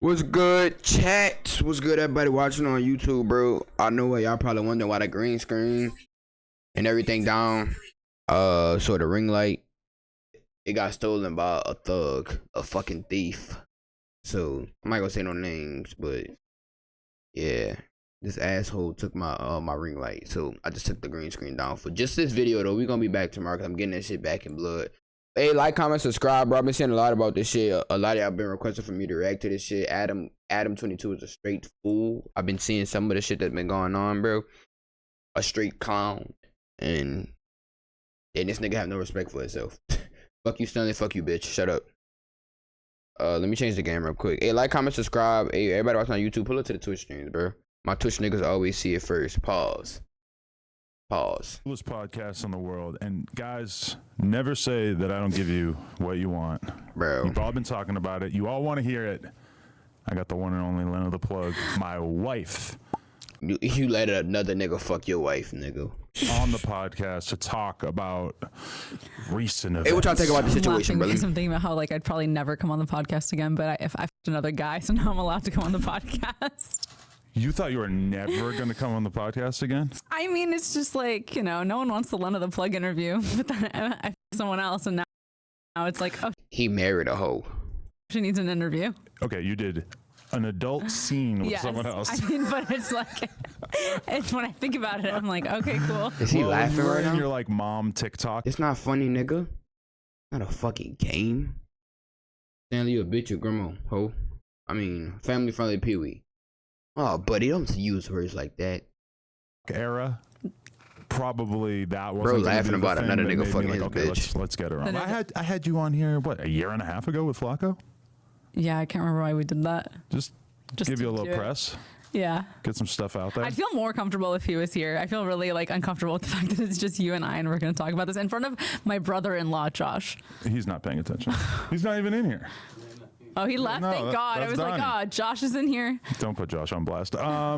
What's good, chat? What's good, everybody watching on YouTube, bro? I know what y'all probably wondering why the green screen and everything down. So the ring light, it got stolen by a thug, a fucking thief. So I'm not gonna say no names, but yeah, this asshole took my my ring light. So I just took the green screen down for just this video though. We gonna be back tomorrow because I'm getting that shit back in blood. Hey, like, comment, subscribe, bro. I've been saying a lot about this shit. A lot of y'all been requesting for me to react to this shit. Adam22 is a straight fool. I've been seeing some of the shit that's been going on, bro. A straight clown. And this nigga have no respect for himself. Fuck you, Stanley. Fuck you, bitch. Shut up. Let me change the game real quick. Hey, like, comment, subscribe. Hey, everybody watching on YouTube, pull up to the Twitch streams, bro. My Twitch niggas always see it first. Pause. Coolest podcast in the world, and guys, never say that I don't give you what you want, bro. You've all been talking about it. You all want to hear it. I got the one and only Lena the Plug, my wife. You let another nigga fuck your wife, nigga. On the podcast to talk about recent events. Hey, what y'all think about the situation, brother? I'm thinking about how like I'd probably never come on the podcast again, but if I fucked another guy, so now I'm allowed to come on the podcast. You thought you were never going to come on the podcast again? I mean, it's just like, you know, no one wants the Lena the Plug interview, but then I fucked someone else, and now it's like, oh, he married a hoe. She needs an interview. Okay, you did an adult scene with someone else. I mean, but it's like, it's when I think about it, I'm like, okay, cool. Is he laughing right now? You're like mom TikTok. It's not funny, nigga. Not a fucking game. Stanley, you a bitch, your grandma, hoe. I mean, family friendly Pee-wee. Oh, buddy, don't use words like that. Era. Probably that was bro laughing about another nigga fucking his bitch. Let's get her on. I had you on here what, a year and a half ago with Flacco? Yeah, I can't remember why we did that. Just give you a little press. Yeah. Get some stuff out there. I'd feel more comfortable if he was here. I feel really like uncomfortable with the fact that it's just you and I, and we're going to talk about this in front of my brother-in-law, Josh. He's not paying attention. He's not even in here. Oh, he left. No, thank God. I was Donnie. like, oh, Josh is in here. Don't put Josh on blast. I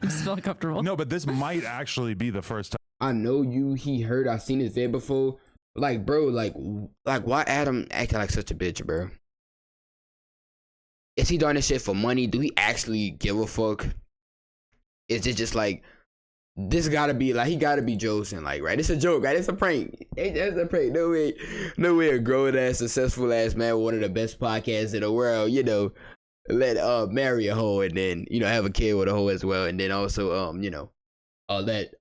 just feel uncomfortable. No, but this might actually be the first time. I know he heard, I've seen his vid before. Like, bro, like why Adam acting like such a bitch, bro? Is he doing this shit for money? Do he actually give a fuck? Is it just like, this gotta be like, he gotta be joking, like, right? It's a joke, right? It's a prank. It's a prank. No way a grown ass, successful ass man with one of the best podcasts in the world, you know, let marry a hoe and then, you know, have a kid with a hoe as well, and then also you know, let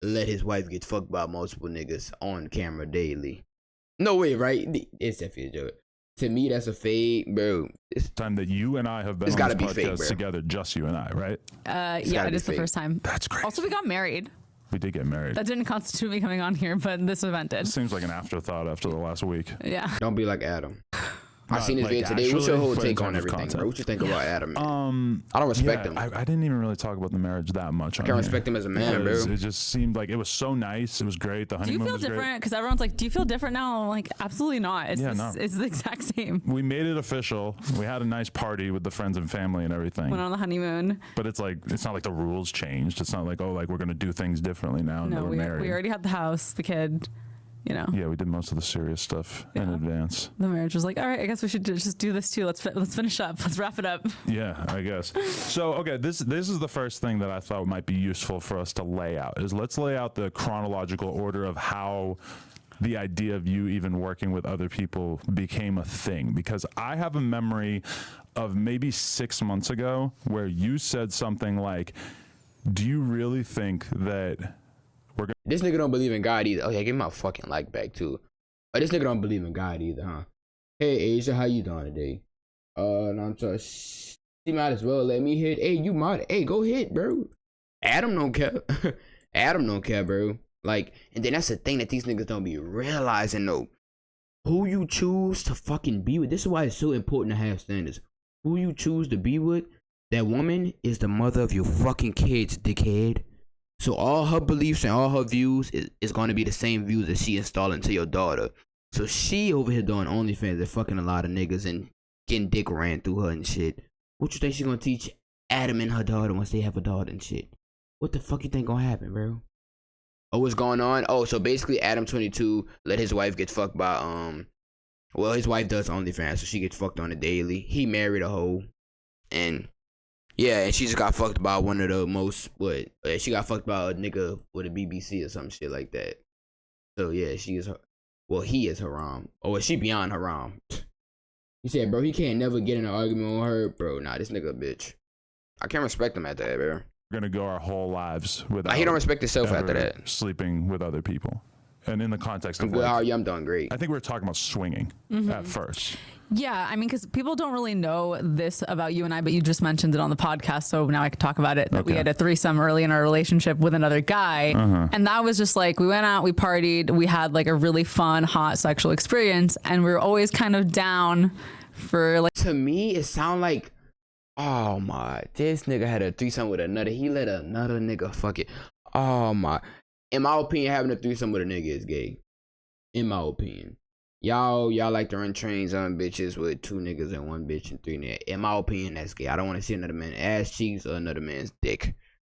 his wife get fucked by multiple niggas on camera daily. No way, right? It's definitely a joke. To me, that's a fade, bro. It's time that you and I have been on this podcast together, just you and I, right? Yeah, it is the first time. That's great. Also, we got married. We did get married. That didn't constitute me coming on here, but this event did. It seems like an afterthought after the last week. Yeah. Don't be like Adam. I seen his video today. What's your whole take on everything, bro? What you think about Adam, man? I don't respect him. I didn't even really talk about the marriage that much. I can't respect him as a man, bro. It just seemed like it was so nice. It was great. The honeymoon was great. Do you feel different? Because everyone's like, do you feel different now? I'm like, absolutely not. It's, no. It's the exact same. We made it official. We had a nice party with the friends and family and everything. Went on the honeymoon. But it's like, it's not like the rules changed. It's not like, oh, like we're going to do things differently now. No, we're married. We already had the house, the kid. You know. Yeah, we did most of the serious stuff in advance. The marriage was like, all right, I guess we should just do this too. Let's finish up. Let's wrap it up. Yeah, I guess. So, okay, this is the first thing that I thought might be useful for us to lay out. Is let's lay out the chronological order of how the idea of you even working with other people became a thing. Because I have a memory of maybe 6 months ago where you said something like, do you really think that this nigga don't believe in God either. Oh yeah, give my fucking like back too. This nigga don't believe in God either, huh? Hey Asia, how you doing today? No, I'm sorry. She might as well let me hit. Hey, you might. Hey, go hit, bro. Adam don't care. Adam don't care, bro. Like, and then that's the thing that these niggas don't be realizing though. Who you choose to fucking be with. This is why it's so important to have standards. Who you choose to be with, that woman is the mother of your fucking kids, dickhead. So all her beliefs and all her views is going to be the same views that she installing to your daughter. So she over here doing OnlyFans and fucking a lot of niggas and getting dick ran through her and shit. What you think she gonna teach Adam and her daughter once they have a daughter and shit? What the fuck you think gonna happen, bro? Oh, what's going on? Oh, so basically Adam22 let his wife get fucked by, well, his wife does OnlyFans, so she gets fucked on a daily. He married a hoe. And yeah, and she just got fucked by one of the most she got fucked by a nigga with a BBC or some shit like that. So yeah, he is haram. Or is she beyond haram? He said, bro, he can't never get in an argument with her, bro. Nah, this nigga a bitch. I can't respect him at that, bro. We're gonna go our whole lives without. He don't respect himself after that. Sleeping with other people, and in the context of I'm good. How are you? I'm doing great. I think we were talking about swinging at first. Yeah, I mean, because people don't really know this about you and I, but you just mentioned it on the podcast, so now I can talk about it. That we had a threesome early in our relationship with another guy, and that was just like, we went out, we partied, we had like a really fun, hot sexual experience, and we were always kind of down for like. To me, it sound like, oh my, this nigga had a threesome with another. He let another nigga fuck it. Oh my. In my opinion, having a threesome with a nigga is gay. In my opinion. Y'all like to run trains on bitches with 2 niggas and 1 bitch and 3 niggas. In my opinion, that's gay. I don't want to see another man's ass cheeks or another man's dick.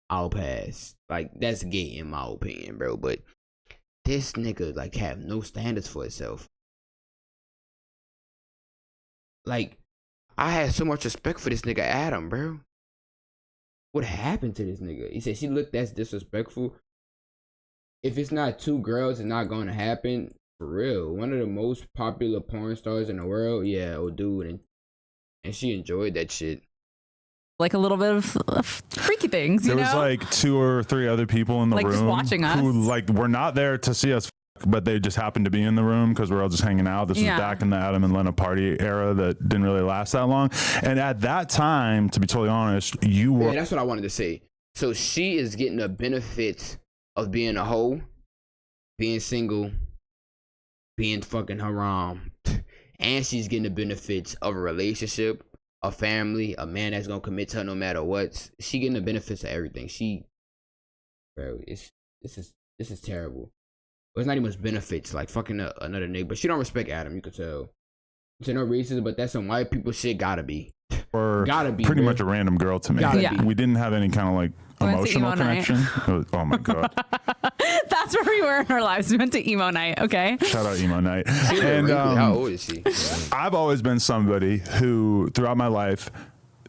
I'll pass. Like, that's gay in my opinion, bro. But this nigga, like, have no standards for himself. Like, I had so much respect for this nigga Adam, bro. What happened to this nigga? He said she looked that's disrespectful. If it's not 2 girls, it's not going to happen. For real, one of the most popular porn stars in the world, yeah, old dude, and she enjoyed that shit. Like a little bit of freaky things, There was like 2 or 3 other people in the like room just watching us, who like were not there to see us, but they just happened to be in the room because we're all just hanging out. This was back in the Adam and Lena party era that didn't really last that long. And at that time, to be totally honest, you were. Yeah, that's what I wanted to say. So she is getting the benefits of being a hoe, being single, being fucking haram, and she's getting the benefits of a relationship, a family, a man that's gonna commit to her no matter what. She getting the benefits of everything. Bro, this is terrible. Well, it's not even much benefits, like fucking another nigga. But she don't respect Adam, you could tell. To no reasons, but that's some white people shit. Gotta be. Or pretty bro. much a random girl to me. We didn't have any kind of like emotional connection. Oh my god. That's where we were in our lives. We went to emo night. Okay. Shout out emo night. And how old is she? I've always been somebody who, throughout my life,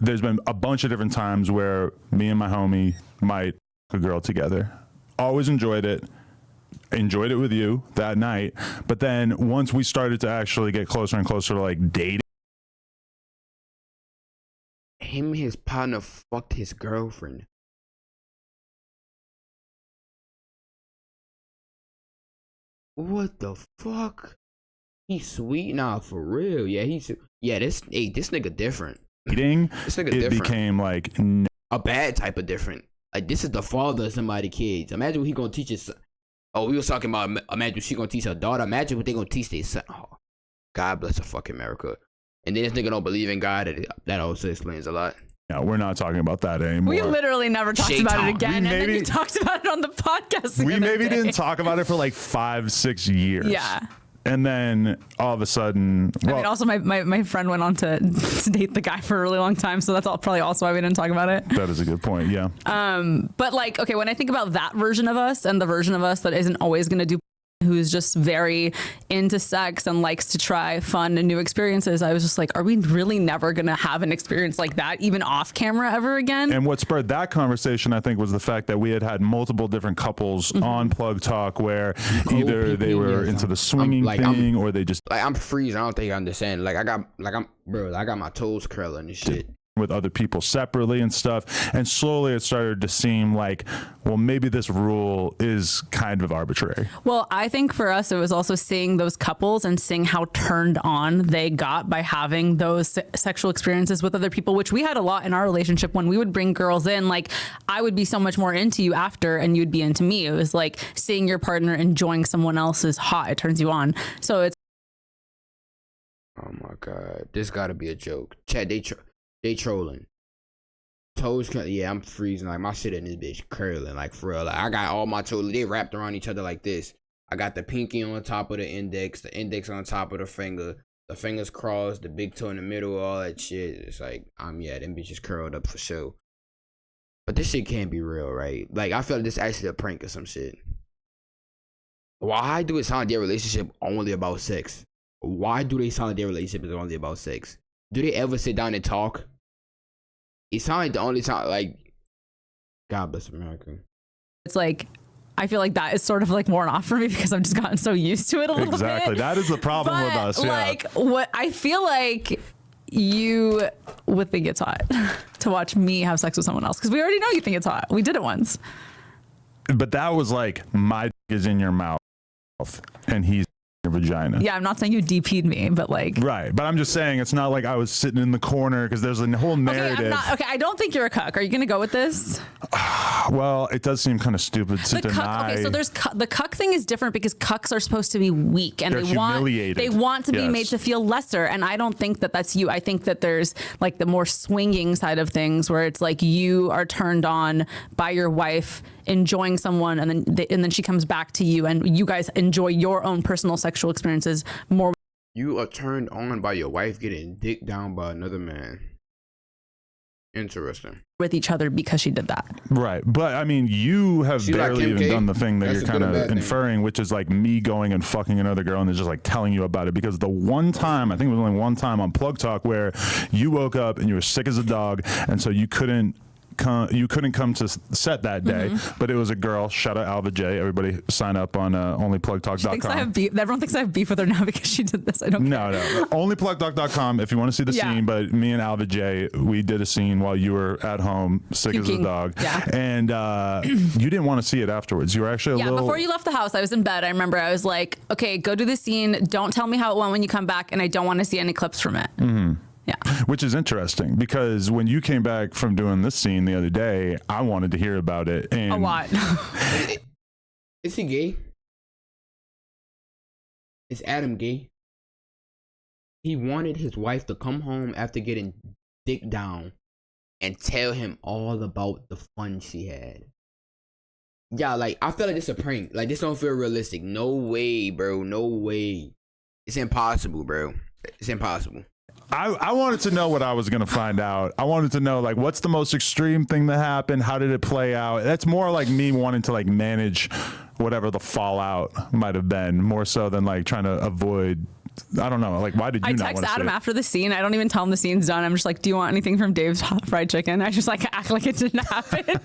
there's been a bunch of different times where me and my homie might fuck a girl together. Always enjoyed it with you that night. But then once we started to actually get closer and closer to like dating, him and his partner fucked his girlfriend. What the fuck? He's sweet now, for real. Yeah, this nigga different. This nigga it different. Became like a bad type of different. Like, this is the father of somebody's kids. Imagine what he gonna teach his son. Oh, we was talking about, imagine she gonna teach her daughter. Imagine what they gonna teach their son. Oh, God bless the fucking America. And then this nigga don't believe in God. That also explains a lot. No, we're not talking about that anymore. We literally never talked about it again. And then you talked about it on the podcast. We maybe didn't talk about it for like 5-6 years. Yeah. And then all of a sudden, I mean, also my friend went on to date the guy for a really long time, so that's probably also why we didn't talk about it. That is a good point. Yeah. But like, okay, when I think about that version of us and the version of us that isn't always going to do, who's just very into sex and likes to try fun and new experiences, I was just like, are we really never going to have an experience like that, even off camera, ever again? And what spurred that conversation, I think, was the fact that we had multiple different couples on Plug Talk where either they were into the swinging thing or they just like, I'm freezing. I don't think you understand. Like, I got my toes curling and shit with other people separately and stuff. And slowly it started to seem like, well, maybe this rule is kind of arbitrary. Well, I think for us, it was also seeing those couples and seeing how turned on they got by having those sexual experiences with other people, which we had a lot in our relationship. When we would bring girls in, like, I would be so much more into you after and you'd be into me. It was like seeing your partner enjoying someone else's hot. It turns you on. So it's. Oh my God. This gotta be a joke. Chad, they trolling. Toes, yeah, I'm freezing. Like, my shit in this bitch curling. Like, for real. Like, I got all my toes, they wrapped around each other like this. I got the pinky on top of the index on top of the finger, the fingers crossed, the big toe in the middle, all that shit. It's like, them bitches curled up for sure. But this shit can't be real, right? Like, I feel like this is actually a prank or some shit. Why do it sound like their relationship only about sex? Why do they sound like their relationship is only about sex? Do they ever sit down and talk? It sounded like the only time, like, God bless America. It's like, I feel like that is sort of like worn off for me because I've just gotten so used to it a little bit. Exactly. That is the problem with us. Yeah. Like, what I feel like you would think it's hot to watch me have sex with someone else because we already know you think it's hot. We did it once. But that was like, my dick is in your mouth and he's in your vagina. Yeah, I'm not saying you DP'd me, but like. Right. But I'm just saying it's not like I was sitting in the corner because there's a whole narrative. Okay, I don't think you're a cuck. Are you going to go with this? Well, it does seem kind of stupid to deny. Okay, so there's the cuck thing is different because cucks are supposed to be weak and They're they want to be Yes. made to feel lesser. And I don't think that that's you. I think that there's like the more swinging side of things where it's like you are turned on by your wife enjoying someone and then she comes back to you and you guys enjoy your own personal sexual experiences more. You are turned on by your wife getting dicked down by another man. Interesting. With each other because she did that. Right. But I mean, you have She like barely Kim even K? done the thing that That's you're a good kind or of bad thing? inferring, which is like me going and fucking another girl and then just like telling you about it. Because the one time, I think it was only one time on Plug Talk where you woke up and you were sick as a dog. And so you couldn't come to set that day, but it was a girl. Shout out Alva J. Everybody sign up on onlyplugtalk.com. Everyone thinks I have beef with her now because she did this. I don't care. No. Onlyplugtalk.com if you want to see the scene. But me and Alva J, we did a scene while you were at home, sick as a dog. Yeah. And you didn't want to see it afterwards. You were actually a little... Before you left the house, I was in bed. I remember I was like, okay, go do the scene. Don't tell me how it went when you come back. And I don't want to see any clips from it. Yeah. Which is interesting because when you came back from doing this scene the other day, I wanted to hear about it. And a lot. Is he gay? Is Adam gay? He wanted his wife to come home after getting dick down and tell him all about the fun she had. Yeah, like, I feel like this a prank. Like, this don't feel realistic. No way, bro. No way. It's impossible, bro. It's impossible. I wanted to know what I was going to find out. I wanted to know, like, what's the most extreme thing that happened? How did it play out? That's more like me wanting to, like, manage whatever the fallout might have been, more so than, like, trying to avoid... I don't know. Like, why did you not want to text Adam after the scene. I don't even tell him the scene's done. I'm just like, do you want anything from Dave's Hot Fried Chicken? I just like act like it didn't happen.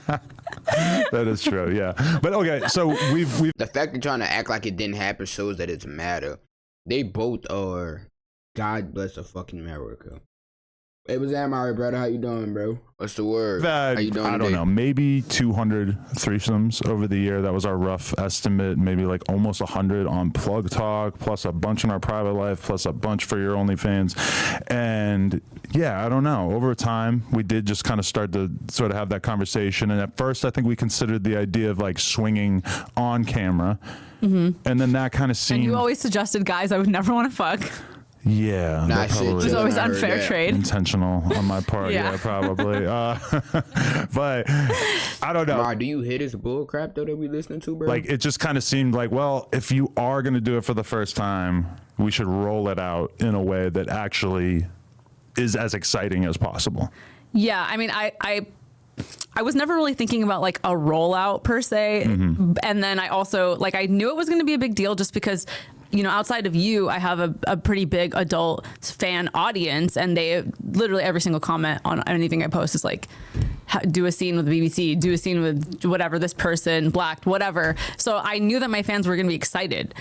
That is true. Yeah. But okay. So we've The fact that trying to act like it didn't happen shows that it's matter. They both are. God bless the fucking America. Hey, what's that, Mario, brother? How you doing, bro? What's the word? How you doing I don't today? know, maybe 200 threesomes over the year. That was our rough estimate. Maybe like almost 100 on Plug Talk, plus a bunch in our private life, plus a bunch for your OnlyFans. And yeah, I don't know. Over time, we did just kind of start to sort of have that conversation. And at first, I think we considered the idea of like swinging on camera. And then that kind of seemed... And you always suggested guys I would never want to fuck. Yeah, Nah, that shit, probably It was Chillin', always I heard unfair that. trade. intentional on my part. Yeah. Yeah, probably. But I don't know. Mar, do you hear this bull crap though that we listening to, bro? Like, it just kind of seemed like, well, if you are going to do it for the first time, we should roll it out in a way that actually is as exciting as possible. Yeah, I mean, I was never really thinking about like a rollout per se. And then I also like, I knew it was going to be a big deal just because, you know, outside of you, I have a pretty big adult fan audience, and they literally every single comment on anything I post is like, do a scene with the BBC, do a scene with whatever, this person, blacked, whatever. So I knew that my fans were going to be excited,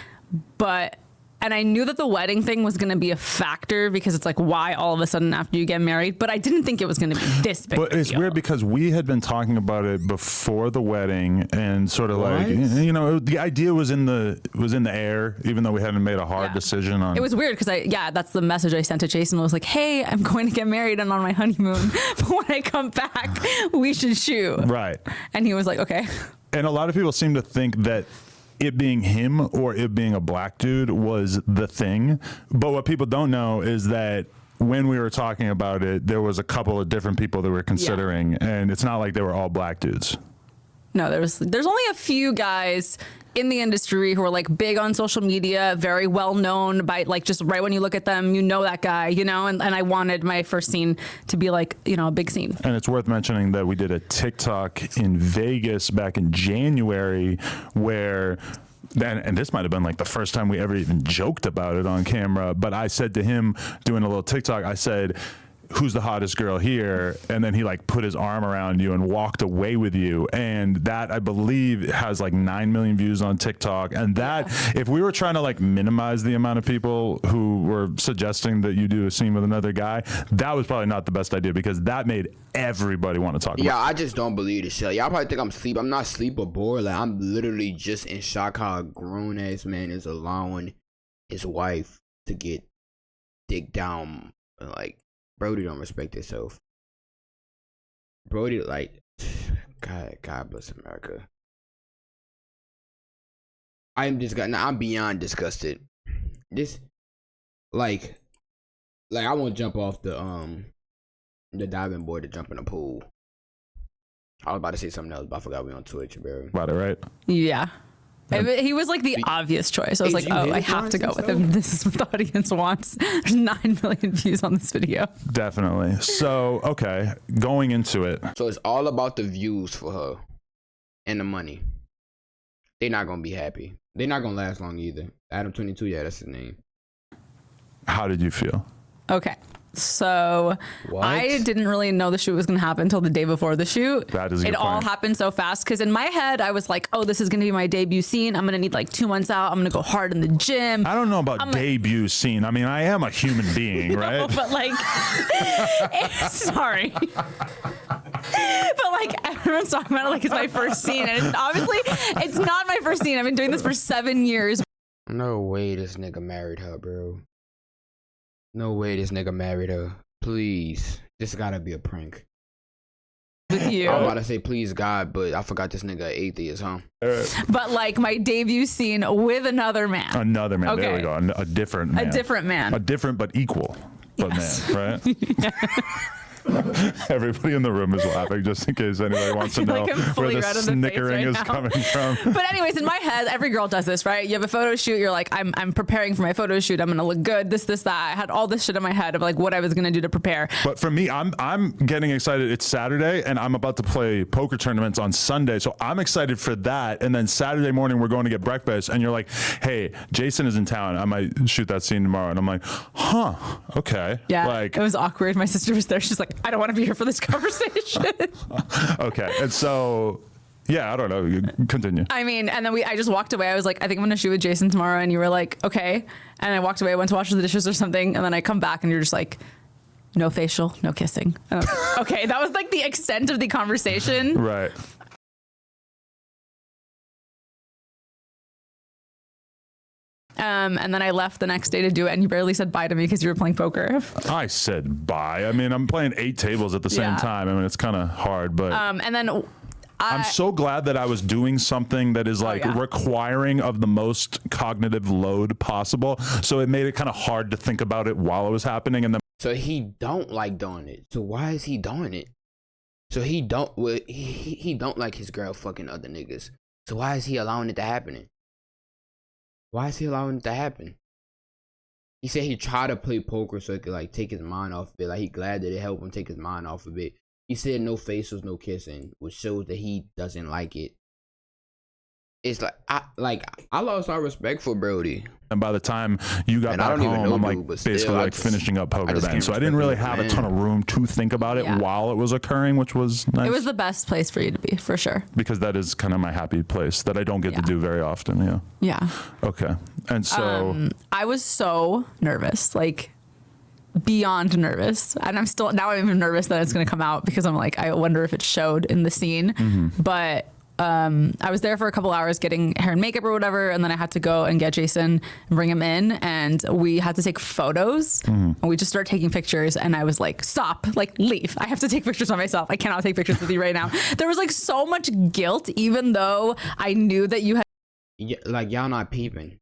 and I knew that the wedding thing was going to be a factor because it's like, why all of a sudden after you get married? But I didn't think it was going to be this big. But it's weird because we had been talking about it before the wedding, and sort of like, What? you know, the idea was in the air, even though we hadn't made a hard decision on. It was weird because that's the message I sent to Jason. Was like, hey, I'm going to get married and on my honeymoon, but when I come back, we should shoot. Right. And he was like, okay. And a lot of people seem to think that it being him or it being a black dude was the thing. But what people don't know is that when we were talking about it, there was a couple of different people that we were considering, and it's not like they were all black dudes. No, there's only a few guys in the industry who are like big on social media, very well known by like, just right when you look at them, you know that guy, you know, and I wanted my first scene to be like, you know, a big scene. And it's worth mentioning that we did a TikTok in Vegas back in January where, and this might have been like the first time we ever even joked about it on camera, but I said to him doing a little TikTok, I said, who's the hottest girl here, and then he like put his arm around you and walked away with you, and that I believe has like 9 million views on TikTok. And that if we were trying to like minimize the amount of people who were suggesting that you do a scene with another guy, that was probably not the best idea, because that made everybody want to talk about it. I just don't believe this shit. Y'all probably think I'm asleep. I'm not asleep or bored. Like, I'm literally just in shock how a grown ass man is allowing his wife to get dick down. Like, Brody don't respect himself. Brody, like, God bless America. I'm beyond disgusted. This, like I won't jump off the diving board to jump in the pool. I was about to say something else, but I forgot we on Twitch, bro. About it, right? Yeah. He was like the obvious choice. I was like, oh, I have to go with him. This is what the audience wants. There's 9 million views on this video. Definitely. So, okay, going into it. So it's all about the views for her and the money. They're not going to be happy. They're not going to last long either. Adam22, yeah, that's his name. How did you feel? Okay. So What? I didn't really know the shoot was going to happen until the day before the shoot. That is a it good all point. happened so fast because in my head I was like, oh, this is going to be my debut scene. I'm going to need like 2 months out. I'm going to go hard in the gym. I don't know about debut scene. I mean, I am a human being, right? No, but like, sorry. But like everyone's talking about it like it's my first scene, and obviously it's not my first scene. I've been doing this for 7 years. No way this nigga married her, bro. No way this nigga married her. Please. This gotta be a prank. With you. I was about to say please God, but I forgot this nigga atheist, huh? But like my debut scene with another man. Another man. There we Okay. go. A different man. A different man. A different but equal but Yes. man, right? Everybody in the room is laughing just in case anybody wants to know Like I'm where fully the red in the face snickering right is now. coming from. But anyways, in my head, every girl does this, right? You have a photo shoot. You're like, I'm preparing for my photo shoot. I'm gonna look good. This, that. I had all this shit in my head of like what I was gonna do to prepare. But for me, I'm getting excited. It's Saturday, and I'm about to play poker tournaments on Sunday, so I'm excited for that. And then Saturday morning, we're going to get breakfast, and you're like, "Hey, Jason is in town. I might shoot that scene tomorrow." And I'm like, "Huh, okay." Yeah, like it was awkward. My sister was there. She's like, I don't want to be here for this conversation. okay, and so yeah, I don't know. You continue. I mean, and then I just walked away. I was like, I think I'm gonna shoot with Jason tomorrow, and you were like, okay. And I walked away. I went to wash the dishes or something, and then I come back, and you're just like, no facial, no kissing. And I was like, okay, that was like the extent of the conversation. Right. And then I left the next day to do it, and you barely said bye to me because you were playing poker. I said bye. I mean, I'm playing 8 tables at the same Yeah. time. I mean, it's kind of hard, but And then I'm so glad that I was doing something that is like yeah. requiring of the most cognitive load possible. So it made it kind of hard to think about it while it was happening. And then So he don't like doing it. So why is he doing it? So he don't he don't like his girl fucking other niggas. So why is he allowing it to happen? Why is he allowing it to happen? He said he tried to play poker so he could like take his mind off of it. Like he glad that it helped him take his mind off of it. He said no facials, no kissing, which shows that he doesn't like it. It's like I lost all respect for Brody. and by the time you got And I back don't even home, know I'm dude, like but still, basically I like just- finishing up poker just then. can't So I didn't respect really the have a man. ton of room to think about it Yeah. while it was occurring, which was nice. it was the best place for you to be, for sure. because that is kind of my happy place that I don't get to Yeah. do very often. Yeah. Yeah. Okay. And so I was so nervous, like beyond nervous. And I'm even nervous that it's going to come out because I'm like, I wonder if it showed in the scene. But I was there for a couple hours getting hair and makeup or whatever. And then I had to go and get Jason and bring him in. And we had to take photos. And we just started taking pictures. And I was like, stop, like leave. I have to take pictures of myself. I cannot take pictures with you right now. There was like so much guilt, even though I knew that you had. Like y'all not peeping.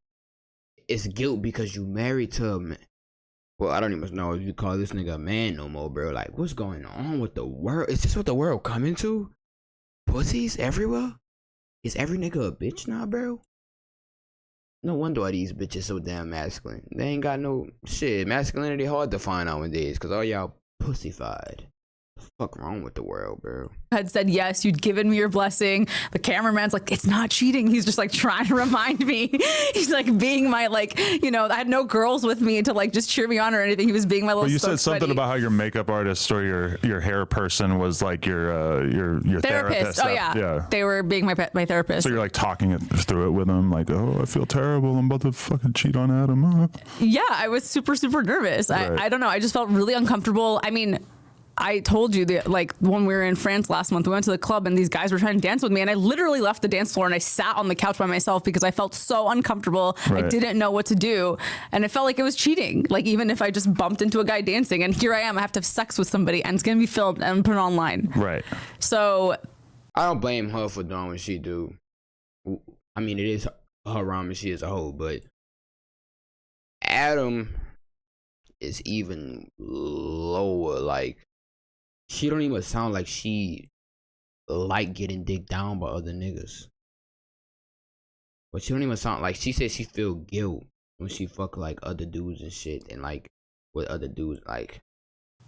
It's guilt because you married to a man. Well, I don't even know if you call this nigga a man no more, bro. Like, what's going on with the world? Is this what the world coming to? Pussies everywhere? Is every nigga a bitch now, bro? No wonder why these bitches so damn masculine. They ain't got no shit. Masculinity hard to find nowadays because all y'all pussified. Fuck wrong with the world, bro? Had said yes, you'd given me your blessing. The cameraman's like, it's not cheating. He's just like trying to remind me. He's like being my like, you know, I had no girls with me to like just cheer me on or anything. He was being my little. But you said something buddy. about how your makeup artist or your hair person was like your therapist. Oh yeah, they were being my therapist. So you're like talking it through it with them, like, oh, I feel terrible. I'm about to fucking cheat on Adam. Yeah, I was super nervous. Right. I don't know. I just felt really uncomfortable. I mean, I told you that like when we were in France last month, we went to the club and these guys were trying to dance with me, and I literally left the dance floor and I sat on the couch by myself because I felt so uncomfortable. Right. I didn't know what to do, and it felt like it was cheating. Like even if I just bumped into a guy dancing, and here I am, I have to have sex with somebody, and it's gonna be filmed and put online. Right. So I don't blame her for doing what she do. I mean, it is her wrong and she is a hoe, but Adam is even lower. Like, she don't even sound like she like getting digged down by other niggas. But she don't even sound like, she said she feel guilt when she fuck like other dudes and shit, and like with other dudes, like.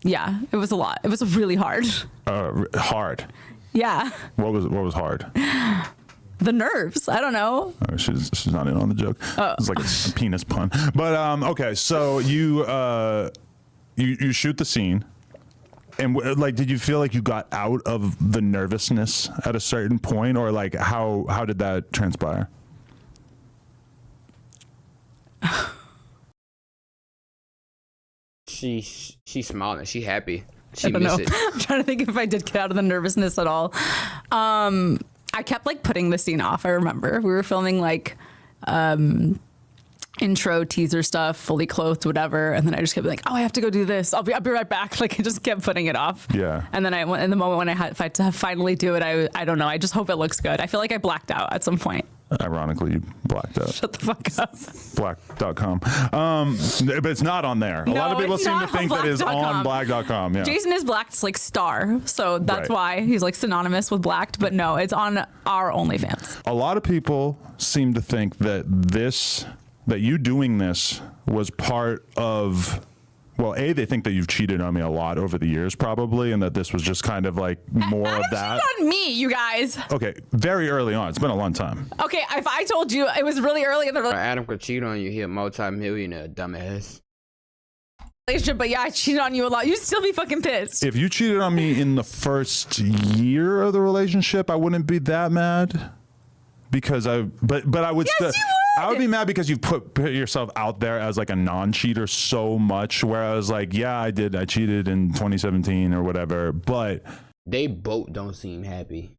yeah, it was a lot. It was really hard. Hard. Yeah. What was hard? The nerves. I don't know. Oh, she's not in on the joke. It's like a penis pun. But okay, so you shoot the scene. And like, did you feel like you got out of the nervousness at a certain point, or like how did that transpire? She smiling. She happy. She I don't miss know. it. I'm trying to think if I did get out of the nervousness at all. I kept like putting the scene off. I remember we were filming like intro teaser stuff, fully clothed, whatever, and then I just kept like, oh, I have to go do this. I'll be right back. Like I just kept putting it off. Yeah. And then in the moment when I had to finally do it, I don't know. I just hope it looks good. I feel like I blacked out at some point. Ironically, you blacked out. Shut the fuck up. Black.com. But it's not on there. A lot of people seem to think that it's on black.com. Yeah. Jason is Blacked's like star, so that's Right. why he's like synonymous with Blacked, but no, it's on our OnlyFans. A lot of people seem to think that you doing this was part of, well, they think that you've cheated on me a lot over the years probably, and that this was just kind of like more of that. Cheated on me, you guys. Okay, very early on. It's been a long time. Okay, if I told you it was really early in the Adam could cheat on you. He a multi-millionaire, dumbass. relationship, but yeah, I cheated on you a lot. You'd still be fucking pissed. If you cheated on me in the first year of the relationship, I wouldn't be that mad. Because but I would Yes, still, you would! I would be mad because you've put yourself out there as like a non-cheater so much, where I was like, yeah, I cheated in 2017 or whatever, but they both don't seem happy.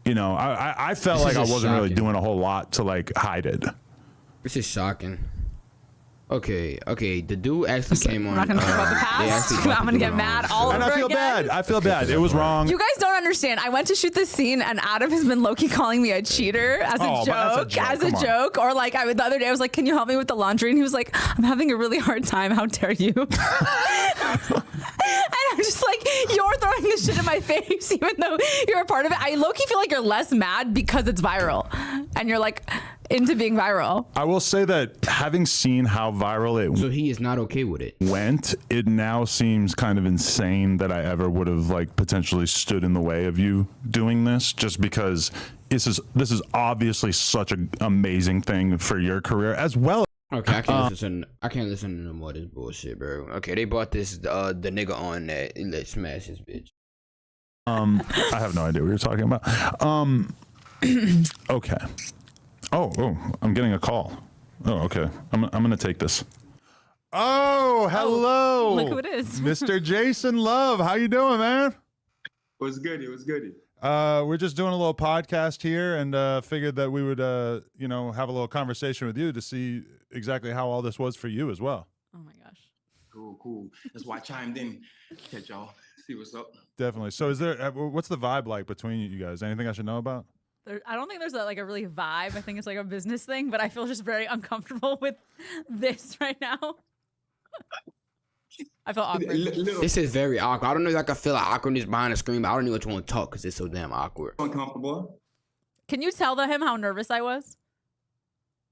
You know, I felt like I wasn't really doing a whole lot to like hide it. This is shocking. Okay, the dude actually came on. I'm not gonna talk about the past. I'm gonna get mad all over And again. I feel bad. I feel bad. It was wrong. You guys don't understand. I went to shoot this scene, and Adam has been low-key calling me a cheater as a joke. Or like the other day, I was like, "Can you help me with the laundry?" And he was like, "I'm having a really hard time. How dare you?" And I'm just like, "You're throwing this shit in my face, even though you're a part of it." I low-key feel like you're less mad because it's viral, and you're like into being viral. I will say that having seen how viral it So he is not okay with it. went, it now seems kind of insane that I ever would have like potentially stood in the way of you doing this, just because this is obviously such an amazing thing for your career as well. Okay, I can't listen to no more of this bullshit, bro. Okay, they brought this the nigga on that let's smash this bitch. I have no idea what you're talking about. Okay. Oh, I'm getting a call. Oh, okay. I'm gonna take this. Oh, hello. Look who it is. Mr. Jason Love. How you doing, man? What's good? What's good? We're just doing a little podcast here, and figured that we would, have a little conversation with you to see exactly how all this was for you as well. Oh my gosh. Cool. That's why I chimed in. Catch y'all. See what's up. Definitely. So, what's the vibe like between you guys? Anything I should know about? I don't think there's a really vibe. I think it's like a business thing, but I feel just very uncomfortable with this right now. I feel awkward. This is very awkward. I don't know if I can feel like awkwardness behind the screen, but I don't even want to talk because it's so damn awkward. Uncomfortable. Can you tell him how nervous I was?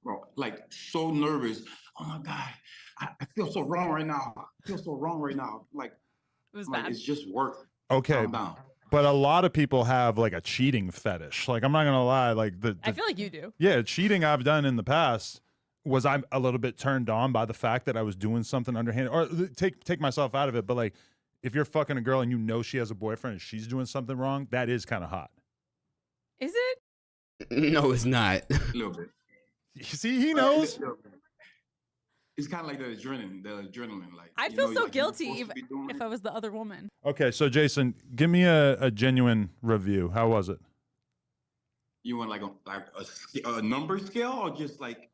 Bro, like so nervous. Oh my God. I feel so wrong right now. Like It was Like, bad. it's just work. Okay. Calm down. But a lot of people have like a cheating fetish. Like, I'm not gonna lie, like I feel like you do. yeah, cheating I've done in the past was I'm a little bit turned on by the fact that I was doing something underhand, or take myself out of it. But like, if you're fucking a girl and you know she has a boyfriend and she's doing something wrong, that is kind of hot. Is it? No, it's not. A little bit. You see, he knows. It's kind of like the adrenaline. Like, I'd you feel know, so like, you're guilty supposed to be doing if it. I was the other woman. Okay, so Jason, give me a genuine review. How was it? You want like a number scale or just like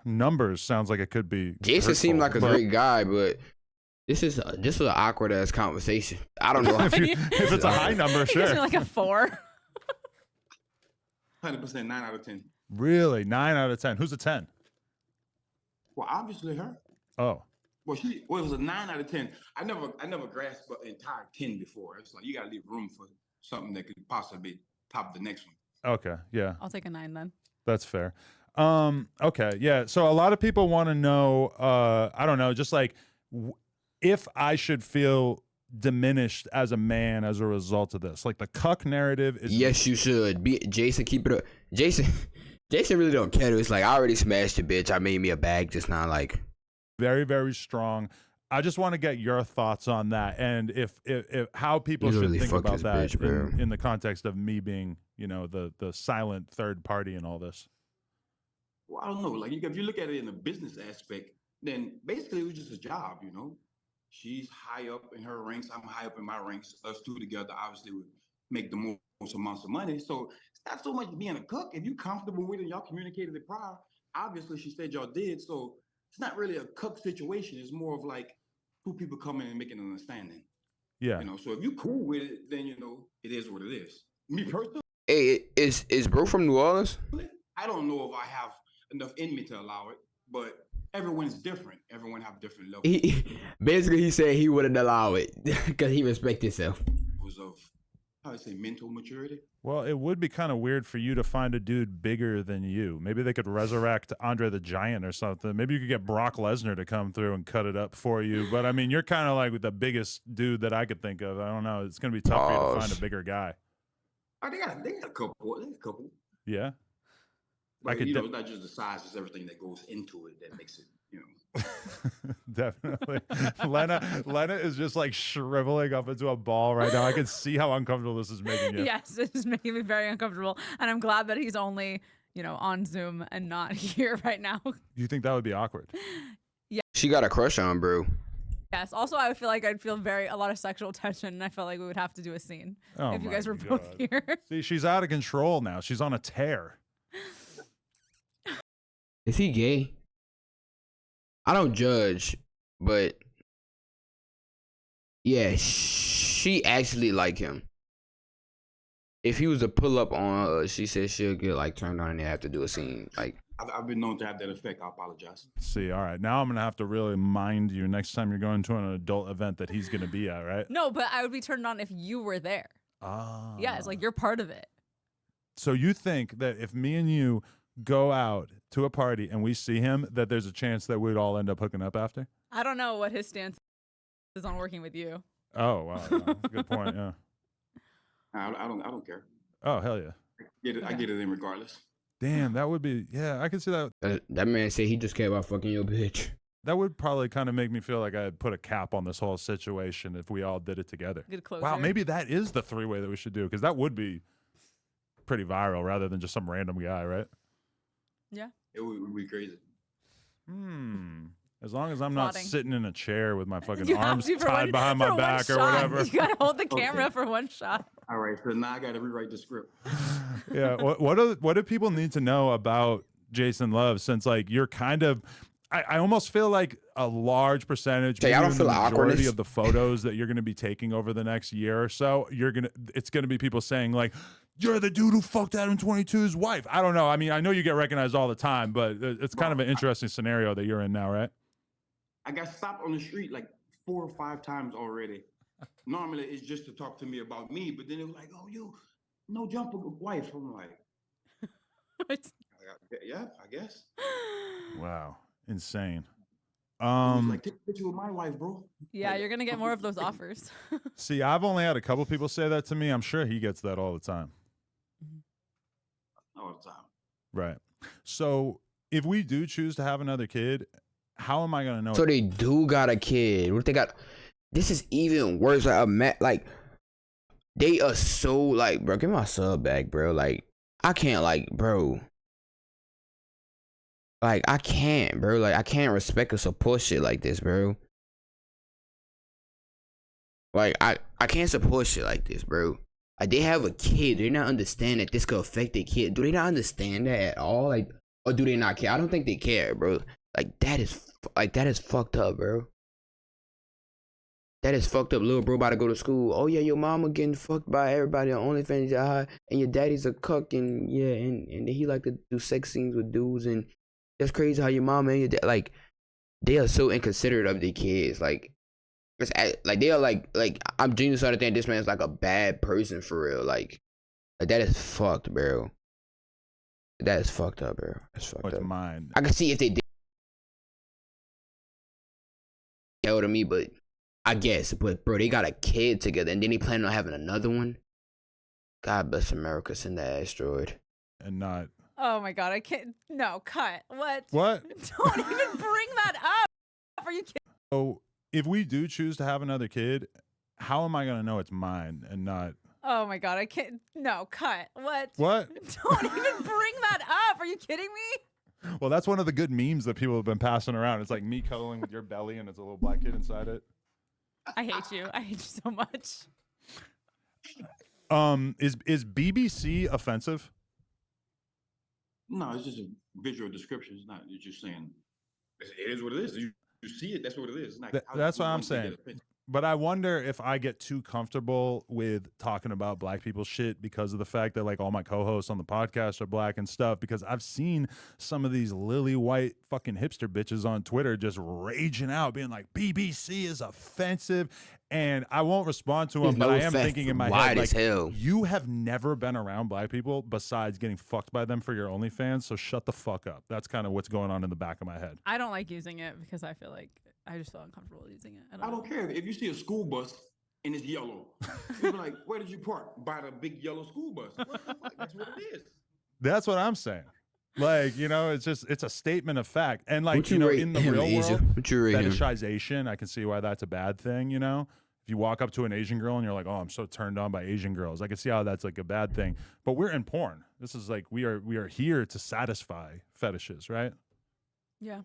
Numbers sounds like it could be. Jason seemed like a but great guy, but this is an awkward ass conversation. I don't know. if it's a high number, It gives me sure. like a 4. 100% 9 out of 10? Really, 9 out of 10. Who's a 10? Well, obviously her. Oh, Well, it was a 9 out of 10. I never grasped an entire 10 before. It's like you gotta leave room for something that could possibly top the next one. okay, yeah. I'll take a 9 then. That's fair. Okay, yeah. So a lot of people want to know, I don't know, just like if I should feel diminished as a man as a result of this. Like the cuck narrative is Yes, you should. Jason, keep it up. Jason really don't care. It's like I already smashed a bitch. I made me a bag just now. Like very, very strong. I just want to get your thoughts on that, and if how people You should really think fuck about this that bitch, bro. in the context of me being, you know, the silent third party in all this. Well, I don't know. Like if you look at it in a business aspect, then basically it was just a job, you know. She's high up in her ranks. I'm high up in my ranks. Us two together obviously would make the most amounts of money. So it's not so much being a cook. If you're comfortable with it, y'all communicated it prior. Obviously, she said y'all did. So it's not really a cook situation. It's more of like two people coming and making an understanding. Yeah. You know, so if you cool with it, then you know it is what it is. Me personally, hey, is bro from New Orleans? I don't know if I have enough in me to allow it, but everyone's different. Everyone have different levels He said he wouldn't allow it because he respects himself. of how I say mental maturity. Well, it would be kind of weird for you to find a dude bigger than you. Maybe they could resurrect Andre the Giant or something. Maybe you could get Brock Lesnar to come through and cut it up for you. But I mean, you're kind of like the biggest dude that I could think of. I don't know. It's gonna be tough for you to find a bigger guy. Oh, they got a couple. They got a couple. Yeah. But could you know, it's not just the size; it's everything that goes into it that makes it. You know. Definitely. Lena is just like shriveling up into a ball right now. I can see how uncomfortable this is making you. Yes, it is making me very uncomfortable. And I'm glad that he's only, you know, on Zoom and not here right now. Do you think that would be awkward? She got a crush on bro. Yes. Also, I would feel like I'd feel a lot of sexual tension, and I felt like we would have to do a scene Oh if you my guys were both God. here. See, she's out of control now. She's on a tear. Is he gay? I don't judge, but yeah, she actually like him. If he was to pull up on her, she said she'll get like turned on and they have to do a scene. Like I've been known to have that effect. I apologize. See, all right. Now I'm going to have to really mind you next time you're going to an adult event that he's going to be at, right? No, but I would be turned on if you were there. Ah. Yeah, it's like you're part of it. So you think that if me and you go out to a party and we see him, that there's a chance that we'd all end up hooking up after? I don't know what his stance is on working with you. Oh, wow. That's a good point, yeah. I don't care. Oh, hell yeah. I get it in regardless. Damn, that would be, yeah, I can see that. that man said he just care about fucking your bitch. That would probably kind of make me feel like I'd put a cap on this whole situation if we all did it together. Good closer. Wow, maybe that is the three-way that we should do, because that would be pretty viral rather than just some random guy, right? Yeah. It would be crazy. As long as I'm not Plotting. sitting in a chair with my fucking You have arms to for tied one- behind for my one back or shot. whatever. You gotta hold the Okay. camera for one shot. All right, so now I got to rewrite the script. Yeah. What do people need to know about Jason Love, since like you're kind of, I almost feel like a large percentage, Jay, I maybe don't even feel the the majority awkwardness. of the photos that you're going to be taking over the next year or so, it's going to be people saying like, you're the dude who fucked Adam22's wife. I don't know. I mean, I know you get recognized all the time, but it's kind of an interesting scenario that you're in now, right? I got stopped on the street like 4 or 5 times already. Normally it's just to talk to me about me, but then it was like, oh, you no jumper wife. I'm like, yeah, I guess. Wow. Insane. He's like, take a picture with my wife, bro. Yeah, Like, you're gonna get more of those offers. See, I've only had a couple people say that to me. I'm sure he gets that all the time. all the time. Right. So if we do choose to have another kid, how am I gonna know? So they do got a kid. What they got? This is even worse. Like they are so like, bro. Give my sub back, bro. Like I can't, like, bro. Like I can't, bro. Like I can't respect or support shit like this, bro. Like I can't support shit like this, bro. Like they have a kid. They not understand that this could affect their kid. Do they not understand that at all? Like, or do they not care? I don't think they care, bro. Like that is fucked up, bro. That is fucked up. Little bro about to go to school. Oh yeah, your mama getting fucked by everybody on OnlyFans, and your daddy's a cuck, and yeah, and he like to do sex scenes with dudes, and that's crazy how your mama and your dad, like, they are so inconsiderate of their kids. Like, it's like they are like I'm genuinely starting to think this man's like a bad person for real. Like that is fucked, bro. That is fucked up, bro. That's fucked What's up. mine? I can see if they did hell to me, but I guess, but bro, they got a kid together, and then they plan on having another one. God bless America, send that asteroid. And not. Oh my god, I can't. No, cut. What? What? Don't even bring that up. Are you kidding? So if we do choose to have another kid, how am I gonna know it's mine and not? Oh my god, I can't. No, cut. What? What? Don't even bring that up. Are you kidding me? Well, that's one of the good memes that people have been passing around. It's like me cuddling with your belly, and it's a little black kid inside it. I hate you. I hate you so much. Is BBC offensive? No, it's just a visual description. It's not. You're just saying it is what it is. You see it. That's what it is. It's not, That's what I'm saying. But I wonder if I get too comfortable with talking about black people shit because of the fact that like all my co-hosts on the podcast are black and stuff, because I've seen some of these lily white fucking hipster bitches on Twitter just raging out being like BBC is offensive, and I won't respond to them, but I am thinking in my head like, you have never been around black people besides getting fucked by them for your OnlyFans, so shut the fuck up. That's kind of what's going on in the back of my head. I don't like using it because I feel like I just feel uncomfortable using it. I don't care if you see a school bus and it's yellow. You're like, where did you park? By the big yellow school bus. What the fuck? That's what it is. That's what I'm saying. Like, you know, it's a statement of fact. And like, you know, in the real world, fetishization, I can see why that's a bad thing, you know? If you walk up to an Asian girl and you're like, oh, I'm so turned on by Asian girls, I can see how that's like a bad thing. But we're in porn. This is like, we are here to satisfy fetishes, right? Yeah.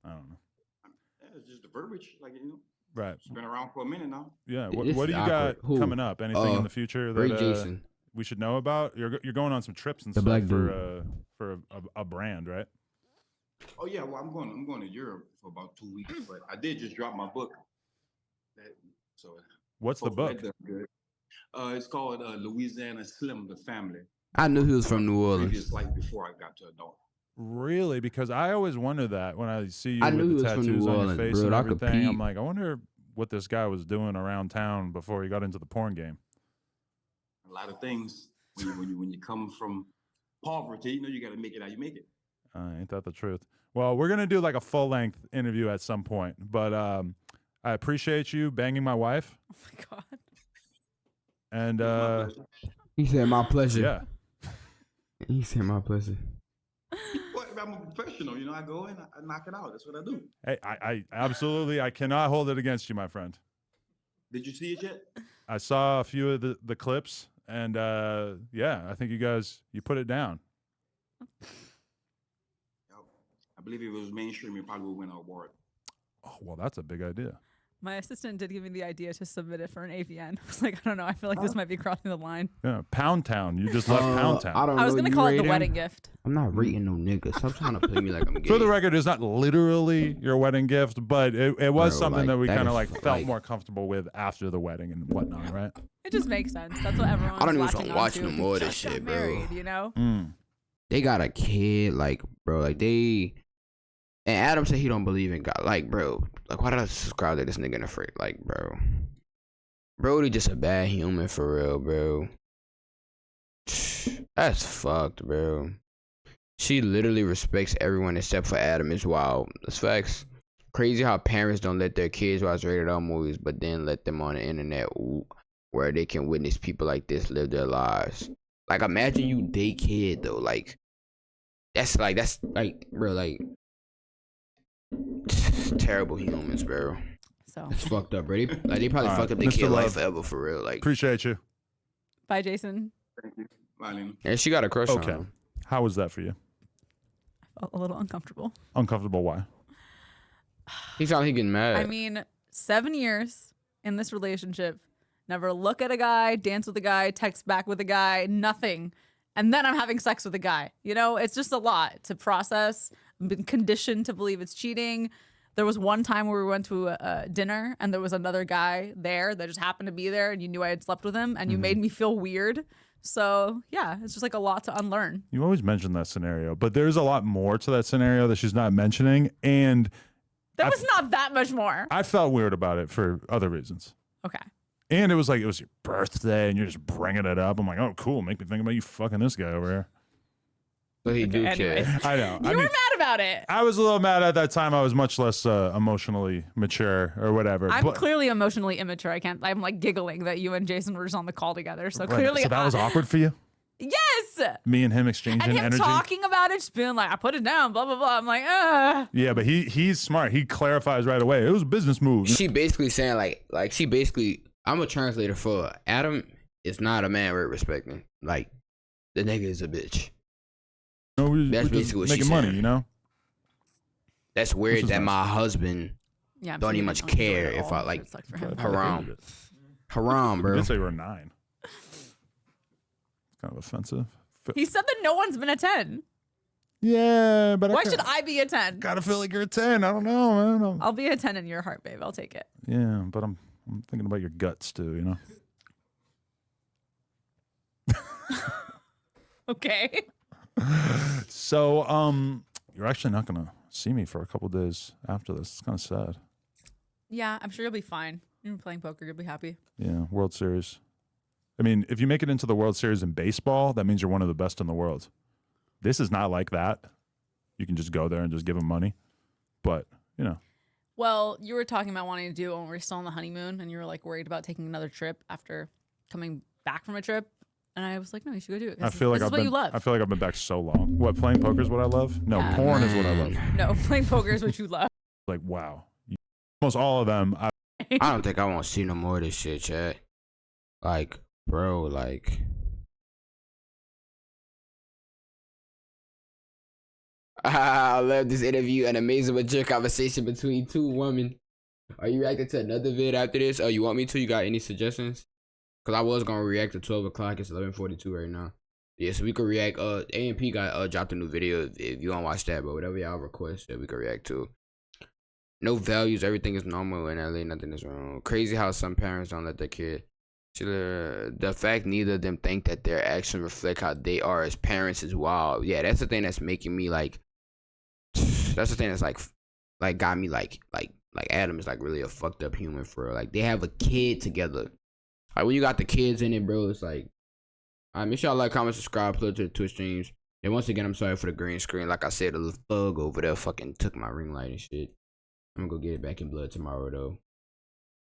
I don't know. It's just the verbiage, like, you know. Right. It's been around for a minute now. Yeah. What do you got coming up? Anything in the future that we should know about? You're going on some trips and stuff for a brand, right? Oh yeah. Well, I'm going to Europe for about 2 weeks, but I did just drop my book. So what's the book? Good. It's called Louisiana Slim, the Family. I knew he was from New Orleans. Previous life before I got to adult. Really? Because I always wonder that when I see you I with the tattoos on your face bro, and everything. I'm like, I wonder what this guy was doing around town before he got into the porn game. A lot of things. When you come from poverty, you know, you got to make it how you make it. Ain't that the truth? Well, we're gonna do like a full length interview at some point, but I appreciate you banging my wife. Oh my god. And he said my pleasure. Yeah. He said my pleasure. Well, I'm a professional, you know. I go in, I knock it out. That's what I do. Hey, I absolutely, I cannot hold it against you, my friend. Did you see it yet? I saw a few of the clips, and yeah, I think you put it down. I believe if it was mainstream, it probably would win an award. Oh, well, that's a big idea. My assistant did give me the idea to submit it for an AVN. I was like, I don't know. I feel like this might be crossing the line. Yeah, Pound Town. You just left Pound Town. I was going to call it the wedding gift. I'm not rating no niggas. Stop trying to play me like I'm gay. For the record, it's not literally your wedding gift, but it was something that we kind of like felt more comfortable with after the wedding and whatnot, right? It just makes sense. That's what everyone. I don't even want to watch no more of this shit, bro. Married, you know. They got a kid, like, bro, like they. And Adam said he don't believe in God. Like, bro, like, why did I subscribe to this nigga in the freak? Like, bro. Brody just a bad human for real, bro. That's fucked, bro. She literally respects everyone except for Adam. It's wild. That's facts. crazy how parents don't let their kids watch rated R movies, but then let them on the internet where they can witness people like this live their lives. Like, imagine you date kid though. Like, that's like bro, like terrible humans, bro. So It's fucked up, bro. They probably All fucked right, up their Mr. kid Love. life forever for real. Like, Appreciate you. bye, Jason. Thank you. Bye, Lena. and she got a crush on Okay. him. How was that for you? Felt a little uncomfortable. Uncomfortable? Why? He sounded like he getting mad. I mean, 7 years in this relationship, never look at a guy, dance with a guy, text back with a guy, nothing. And then I'm having sex with a guy. You know, it's just a lot to process. I've been conditioned to believe it's cheating. There was one time where we went to a dinner and there was another guy there that just happened to be there and you knew I had slept with him and you made me feel weird. So yeah, it's just like a lot to unlearn. You always mention that scenario, but there's a lot more to that scenario that she's not mentioning, and There was not that much more. I felt weird about it for other reasons. Okay. And it was like, it was your birthday and you're just bringing it up. I'm like, oh, cool. Make me think about you fucking this guy over here. But he do anyways. care. I know. You were mad about it. I was a little mad at that time. I was much less emotionally mature or whatever. I'm but, clearly emotionally immature. I'm like giggling that you and Jason were just on the call together. So Right, clearly, so that was awkward for you? yes. Me and him exchanging And him energy? talking about it, just being like, I put it down, blah, blah, blah. I'm like, Yeah, but he's smart. He clarifies right away. It was a business move. She basically saying like she basically, I'm a translator for Adam is not a man worth respecting. Like, the nigga is a bitch. No, we're That's just basically what making she's money, saying. you know? That's Which weird is that nice. my husband yeah. I'm don't sure even you much didn't enjoy care it if all. I I'm sure like it sucked for him. haram. Haram, I bro. did say we're 9. It's kind of offensive. He said that no one's been a 10. Yeah, but Why should I be a 10? gotta feel like you're a 10. I don't know, man. I'll be a 10 in your heart, babe. I'll take it. Yeah, but I'm thinking about your guts too, you know? Okay. So, you're actually not gonna see me for a couple days after this. It's kind of sad. Yeah, I'm sure you'll be fine. You're playing poker. You'll be happy. Yeah, World Series. I mean, if you make it into the World Series in baseball, that means you're one of the best in the world. This is not like that. You can just go there and just give them money. But, you know. Well, you were talking about wanting to do it when we were still on the honeymoon, and you were like worried about taking another trip after coming back from a trip. And I was like, no, you should go do it. I feel like this is what you love. I feel like I've been back so long. What, playing poker is what I love? No, Yeah. porn is what I love. No, playing poker is what you love. Like, wow. Almost all of them. I don't think I want to see no more of this shit, chat. Like, bro, like. I love this interview, an amazing mature conversation between two women. Are you reacting to another vid after this? Oh, you want me to? You got any suggestions? Because I was going to react at 12 o'clock. It's 11:42 right now. Yeah, so we could react. A&P got dropped a new video. If you want to watch that, but whatever y'all request, that we could react to. No values. Everything is normal in LA. Nothing is wrong. Crazy how some parents don't let their kid. The fact neither of them think that their actions reflect how they are as parents is wild. Yeah, that's the thing that's making me like. That's the thing that's like got me like Adam is like really a fucked up human for real. Like, they have a kid together. Like, when you got the kids in it, bro, it's like. Alright, make sure y'all like, comment, subscribe, plug to the Twitch streams. And once again, I'm sorry for the green screen. Like I said, a little thug over there fucking took my ring light and shit. I'm gonna go get it back in blood tomorrow though.